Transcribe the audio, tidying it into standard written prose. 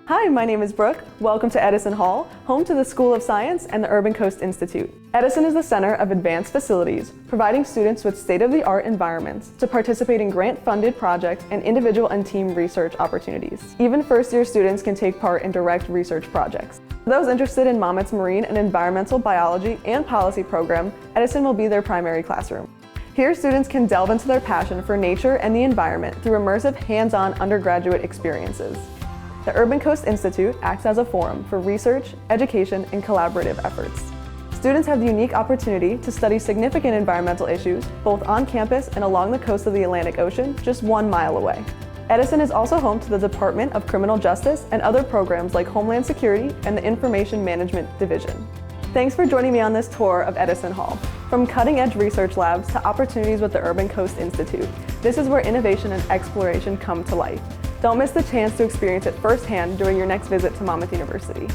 Hi, my name is Brooke. Welcome to Edison Hall, home to the School of Science and the Urban Coast Institute. Edison is the center of advanced facilities, providing students with state-of-the-art environments to participate in grant-funded projects and individual and team research opportunities. Even first-year students can take part in direct research projects. For those interested in Monmouth's marine and environmental biology and policy program, Edison will be their primary classroom. Here, students can delve into their passion for nature and the environment through immersive, hands-on undergraduate experiences. The Urban Coast Institute acts as a forum for research, education, and collaborative efforts. Students have the unique opportunity to study significant environmental issues, both on campus and along the coast of the Atlantic Ocean, just 1 mile away. Edison is also home to the Department of Criminal Justice and other programs like Homeland Security and the Information Management Division. Thanks for joining me on this tour of Edison Hall. From cutting-edge research labs to opportunities with the Urban Coast Institute, this is where innovation and exploration come to life. Don't miss the chance to experience it firsthand during your next visit to Monmouth University.